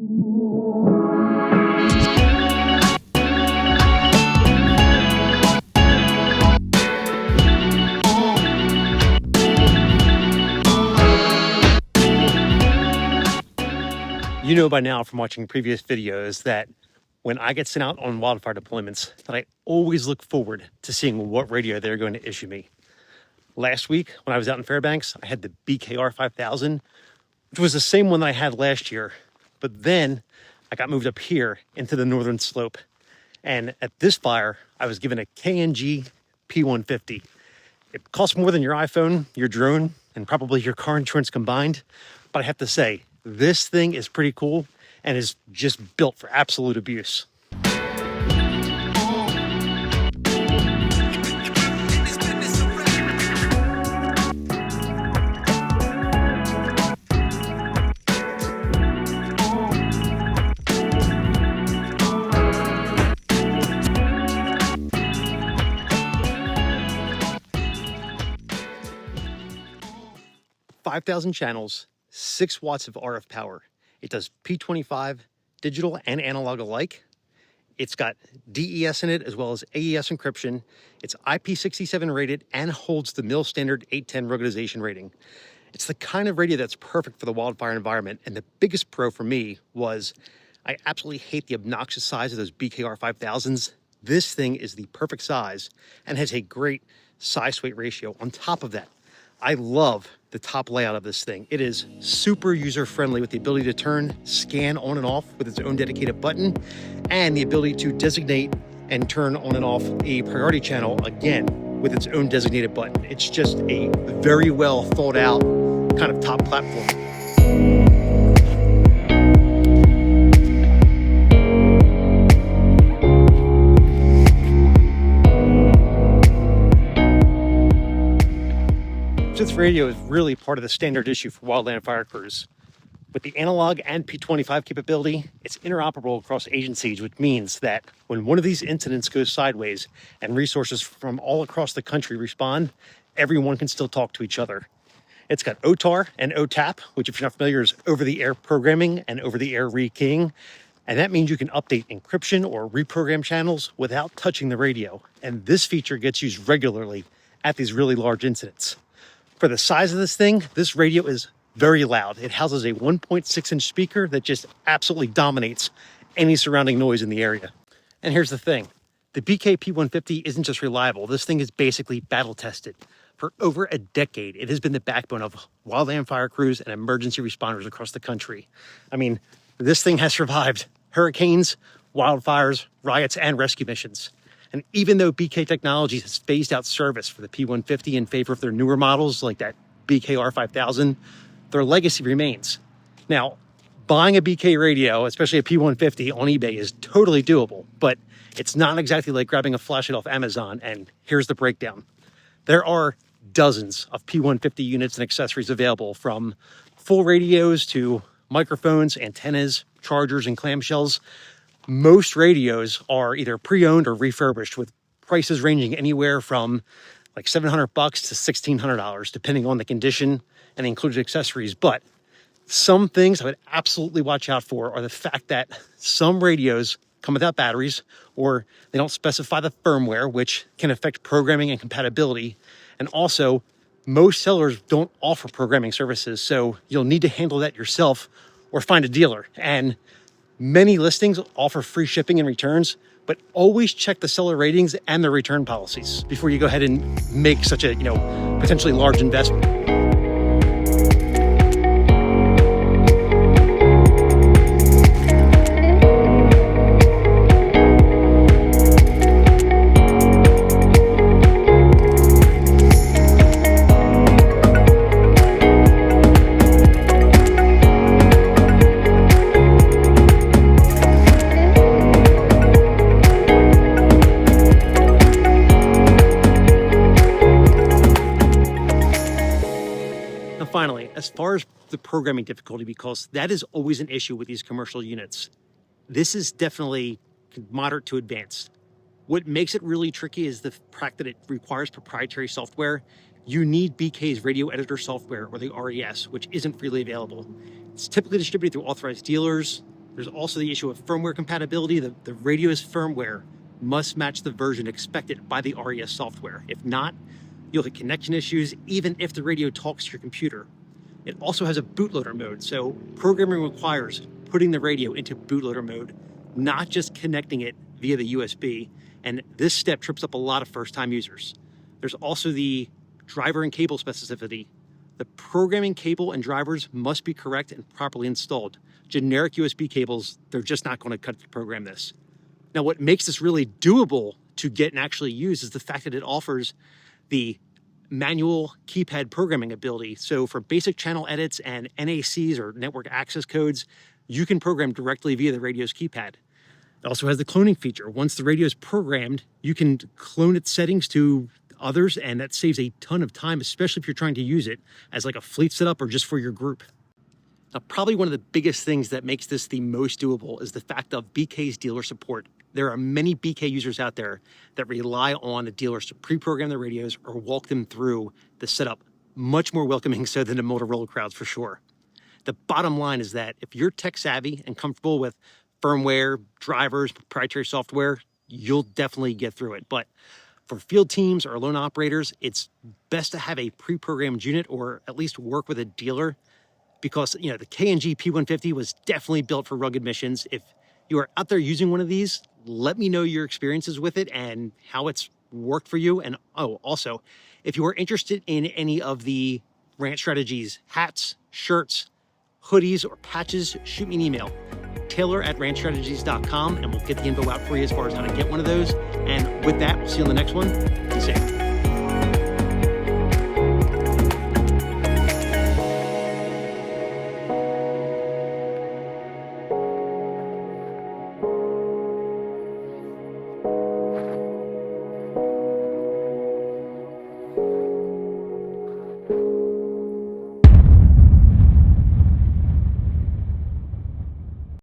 You know by now from watching previous videos that when I get sent out on wildfire deployments, that I always look forward to seeing what radio they're going to issue me. Last week, when I was out in Fairbanks, I had the BKR 5000, which was the same one that I had last year. But then I got moved up here into the northern slope. And at this fire, I was given a KNG P150. It costs more than your iPhone, your drone, and probably your car insurance combined. But I have to say, this thing is pretty cool and is just built for absolute abuse. 5,000 channels, 6 watts of RF power. It does P25, digital and analog alike. It's got DES in it as well as AES encryption. It's IP67 rated and holds the MIL standard 810 ruggedization rating. It's the kind of radio that's perfect for the wildfire environment. And the biggest pro for me was I absolutely hate the obnoxious size of those BKR 5000s. This thing is the perfect size and has a great size-weight ratio. On top of that, I love the top layout of this thing. It is super user-friendly with the ability to turn, scan on and off with its own dedicated button, and the ability to designate and turn on and off a priority channel, again, with its own designated button. It's just a very well thought out kind of top platform. This radio is really part of the standard issue for wildland fire crews. With the analog and P25 capability, it's interoperable across agencies, which means that when one of these incidents goes sideways and resources from all across the country respond, everyone can still talk to each other. It's got OTAR and OTAP, which if you're not familiar is over-the-air programming and over-the-air rekeying. And that means you can update encryption or reprogram channels without touching the radio. And this feature gets used regularly at these really large incidents. For the size of this thing, this radio is very loud. It houses a 1.6-inch speaker that just absolutely dominates any surrounding noise in the area. And here's the thing. The BK P150 isn't just reliable. This thing is basically battle tested. For over a decade, it has been the backbone of wildland fire crews and emergency responders across the country. I mean, this thing has survived hurricanes, wildfires, riots, and rescue missions. And even though BK Technologies has phased out service for the P150 in favor of their newer models like that BKR 5000, their legacy remains. Now, buying a BK radio, especially a P150 on eBay, is totally doable, but it's not exactly like grabbing a flashlight off Amazon. And here's the breakdown. There are dozens of P150 units and accessories available, from full radios to microphones, antennas, chargers, and clamshells. Most radios are either pre-owned or refurbished, with prices ranging anywhere from like $700 to $1,600, depending on the condition and the included accessories. But some things I would absolutely watch out for are the fact that some radios come without batteries, or they don't specify the firmware, which can affect programming and compatibility. And also, most sellers don't offer programming services, so you'll need to handle that yourself or find a dealer. And many listings offer free shipping and returns, but always check the seller ratings and their return policies before you go ahead and make such a, potentially large investment. Finally, as far as the programming difficulty, because that is always an issue with these commercial units, this is definitely moderate to advanced. What makes it really tricky is the fact that it requires proprietary software. You need BK's radio editor software, or the RES, which isn't freely available. It's typically distributed through authorized dealers, There's also the issue of firmware compatibility. The radio's firmware must match the version expected by the RES software. If not, you'll hit connection issues even if the radio talks to your computer. It also has a bootloader mode, so programming requires putting the radio into bootloader mode, not just connecting it via the USB, and this step trips up a lot of first-time users. There's also the driver and cable specificity. The programming cable and drivers must be correct and properly installed. Generic USB cables, they're just not going to cut to program this. Now, what makes this really doable to get and actually use is the fact that it offers the manual keypad programming ability. So for basic channel edits and NACs or network access codes, you can program directly via the radio's keypad. It also has the cloning feature. Once the radio is programmed, you can clone its settings to others, and that saves a ton of time, especially if you're trying to use it as like a fleet setup or just for your group. Now, probably one of the biggest things that makes this the most doable is the fact of BK's dealer support. There are many BK users out there that rely on the dealers to pre-program their radios or walk them through the setup, much more welcoming so than the Motorola crowds for sure. The bottom line is that if you're tech savvy and comfortable with firmware, drivers, proprietary software, you'll definitely get through it. But for field teams or lone operators, it's best to have a pre-programmed unit or at least work with a dealer, because the K&G P150 was definitely built for rugged missions. If you are out there using one of these, let me know your experiences with it and how it's worked for you. And also, if you are interested in any of the Ranch Strategies hats, shirts, hoodies, or patches, shoot me an email, taylor@ranchstrategies.com, and we'll get the info out for you as far as how to get one of those. And with that, we'll see you on the next one. Be safe.